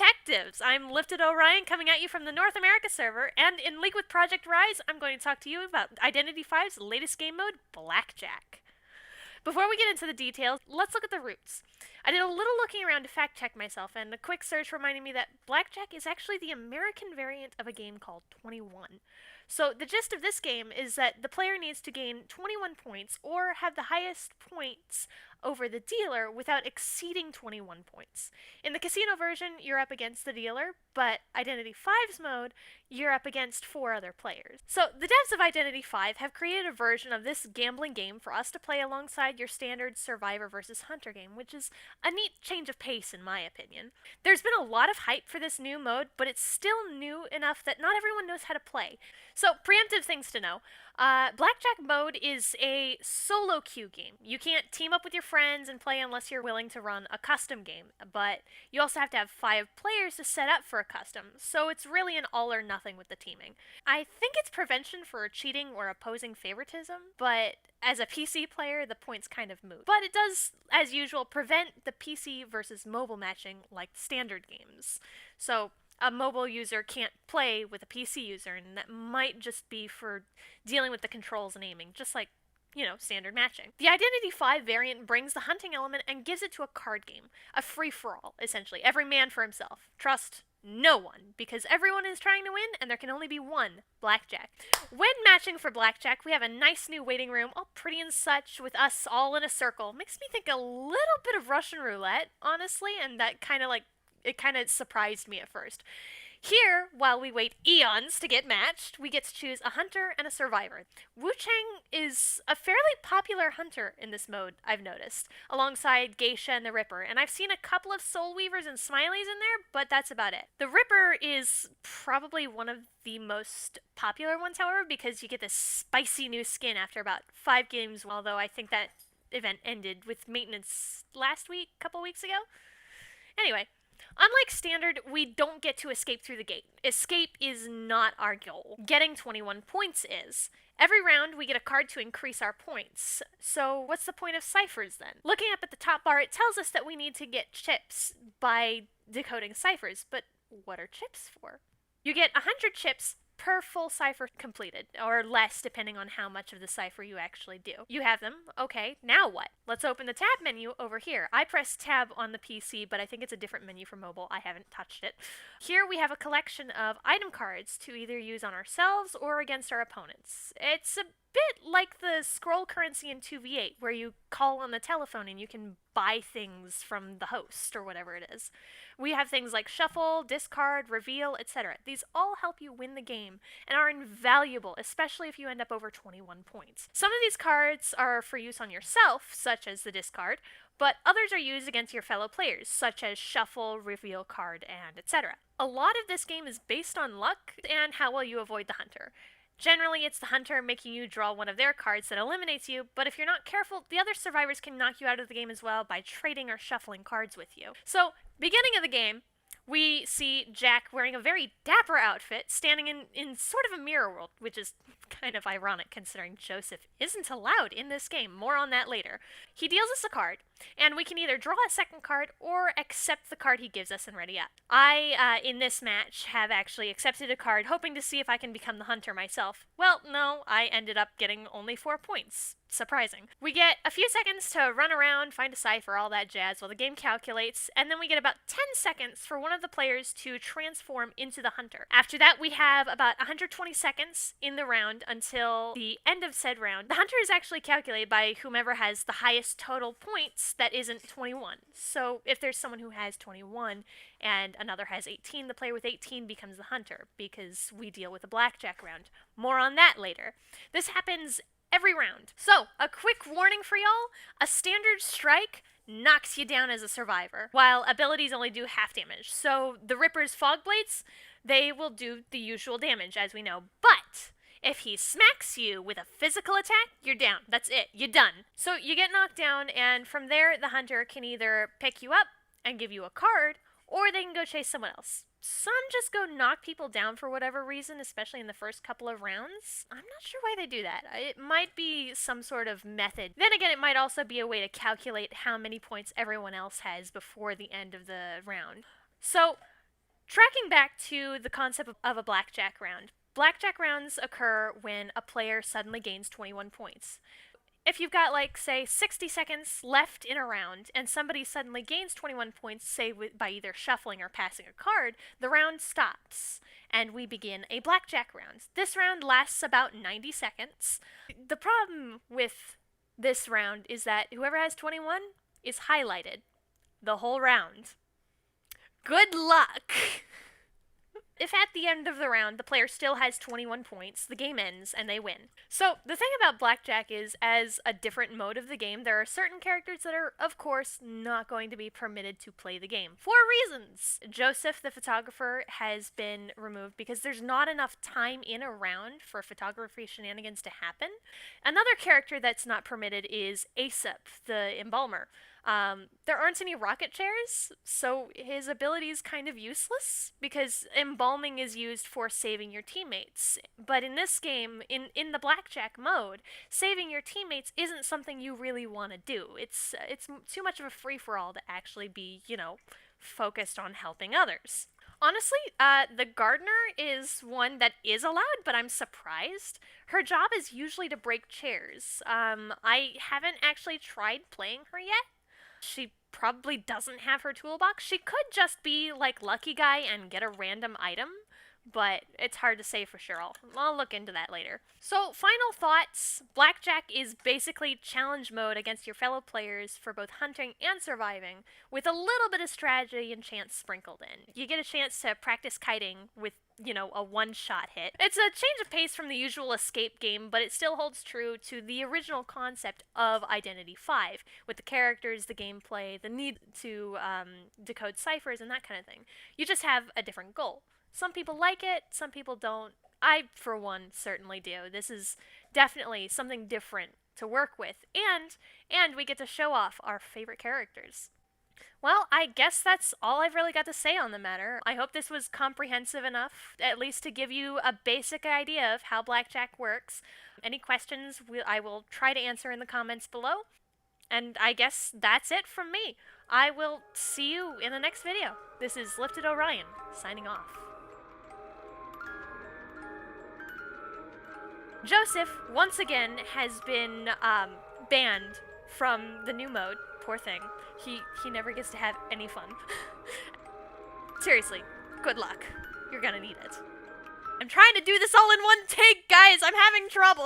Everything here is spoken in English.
detectives! I'm Lifted-Orion coming at you from the North America server, and in League with Project Rise, I'm going to talk to you about Identity V's latest game mode, Blackjack. Before we get into the details, let's look at the roots. I did a little looking around to fact check myself, and a quick search reminded me that Blackjack is actually the American variant of a game called 21. So the gist of this game is that the player needs to gain 21 points or have the highest points over the dealer without exceeding 21 points. In the casino version, you're up against the dealer, but Identity V's mode, you're up against 4 other players. So the devs of Identity V have created a version of this gambling game for us to play alongside your standard Survivor versus Hunter game, which is a neat change of pace in my opinion. There's been a lot of hype for this new mode, but it's still new enough that not everyone knows how to play. So preemptive things to know. Blackjack mode is a solo queue game. You can't team up with your friends and play unless you're willing to run a custom game, but you also have to have 5 players to set up for a custom, so it's really an all or nothing with the teaming. I think it's prevention for cheating or opposing favoritism, but as a PC player, the point's kind of moot. But it does, as usual, prevent the PC versus mobile matching like standard games. So a mobile user can't play with a PC user, and that might just be for dealing with the controls and aiming, just like, standard matching. The Identity V variant brings the hunting element and gives it to a card game. A free-for-all, essentially. Every man for himself. Trust no one, because everyone is trying to win, and there can only be one Blackjack. When matching for Blackjack, we have a nice new waiting room, all pretty and such, with us all in a circle. Makes me think a little bit of Russian roulette, honestly, and that kind of surprised me at first. Here, while we wait eons to get matched, we get to choose a hunter and a survivor. Wu Chang is a fairly popular hunter in this mode, I've noticed, alongside Geisha and the Ripper, and I've seen a couple of Soul Weavers and Smileys in there, but that's about it. The Ripper is probably one of the most popular ones, however, because you get this spicy new skin after about 5 games, although I think that event ended with maintenance last week, couple weeks ago. Anyway, unlike standard, we don't get to escape through the gate. Escape is not our goal. Getting 21 points is. Every round, we get a card to increase our points. So what's the point of ciphers then? Looking up at the top bar, it tells us that we need to get chips by decoding ciphers. But what are chips for? You get 100 chips per full cipher completed, or less depending on how much of the cipher you actually do. You have them, okay, now what? Let's open the tab menu over here. I pressed tab on the PC, but I think it's a different menu for mobile. I haven't touched it. Here we have a collection of item cards to either use on ourselves or against our opponents. It's a bit like the scroll currency in 2v8, where you call on the telephone and you can buy things from the host, or whatever it is. We have things like shuffle, discard, reveal, etc. These all help you win the game, and are invaluable, especially if you end up over 21 points. Some of these cards are for use on yourself, such as the discard, but others are used against your fellow players, such as shuffle, reveal card, and etc. A lot of this game is based on luck and how well you avoid the hunter. Generally, it's the hunter making you draw one of their cards that eliminates you, but if you're not careful, the other survivors can knock you out of the game as well by trading or shuffling cards with you. So, beginning of the game, we see Jack wearing a very dapper outfit, standing in sort of a mirror world, which is kind of ironic considering Joseph isn't allowed in this game. More on that later. He deals us a card, and we can either draw a second card or accept the card he gives us and ready up. I, in this match, have actually accepted a card, hoping to see if I can become the hunter myself. Well, no, I ended up getting only 4 points. Surprising. We get a few seconds to run around, find a cipher, all that jazz while the game calculates, and then we get about 10 seconds for one of the players to transform into the hunter. After that, we have about 120 seconds in the round until the end of said round. The hunter is actually calculated by whomever has the highest total points that isn't 21. So if there's someone who has 21 and another has 18, the player with 18 becomes the hunter, because we deal with a blackjack round. More on that later. This happens every round. So, a quick warning for y'all, a standard strike knocks you down as a survivor, while abilities only do half damage. So, the Ripper's Fog Blades, they will do the usual damage, as we know, but if he smacks you with a physical attack, you're down. That's it. You're done. So, you get knocked down, and from there, the hunter can either pick you up and give you a card, or they can go chase someone else. Some just go knock people down for whatever reason, especially in the first couple of rounds. I'm not sure why they do that. It might be some sort of method. Then again, it might also be a way to calculate how many points everyone else has before the end of the round. So, Tracking back to the concept of a blackjack round. Blackjack rounds occur when a player suddenly gains 21 points. If you've got, like, say, 60 seconds left in a round and somebody suddenly gains 21 points, say by either shuffling or passing a card, the round stops and we begin a blackjack round. This round lasts about 90 seconds. The problem with this round is that whoever has 21 is highlighted the whole round. Good luck! If at the end of the round the player still has 21 points, the game ends and they win. So the thing about Blackjack is, as a different mode of the game, there are certain characters that are, of course, not going to be permitted to play the game. For reasons! Joseph, the photographer, has been removed because there's not enough time in a round for photography shenanigans to happen. Another character that's not permitted is Aesop, the embalmer. There aren't any rocket chairs, so his ability is kind of useless, because embalming is used for saving your teammates. But in this game, in the blackjack mode, saving your teammates isn't something you really want to do. It's too much of a free-for-all to actually be, focused on helping others. Honestly, the gardener is one that is allowed, but I'm surprised. Her job is usually to break chairs. I haven't actually tried playing her yet. She probably doesn't have her toolbox. She could just be like Lucky Guy and get a random item, but it's hard to say for sure. I'll look into that later. So, final thoughts. Blackjack is basically challenge mode against your fellow players for both hunting and surviving, with a little bit of strategy and chance sprinkled in. You get a chance to practice kiting with, a one-shot hit. It's a change of pace from the usual escape game, but it still holds true to the original concept of Identity 5, with the characters, the gameplay, the need to decode ciphers, and that kind of thing. You just have a different goal. Some people like it, some people don't. I, for one, certainly do. This is definitely something different to work with, and we get to show off our favorite characters. Well, I guess that's all I've really got to say on the matter. I hope this was comprehensive enough, at least to give you a basic idea of how Blackjack works. Any questions, I will try to answer in the comments below. And I guess that's it from me. I will see you in the next video. This is Lifted-Oriion, signing off. Joseph, once again, has been banned from the new mode. Poor thing. He never gets to have any fun. Seriously, good luck. You're gonna need it. I'm trying to do this all in one take, guys! I'm having trouble!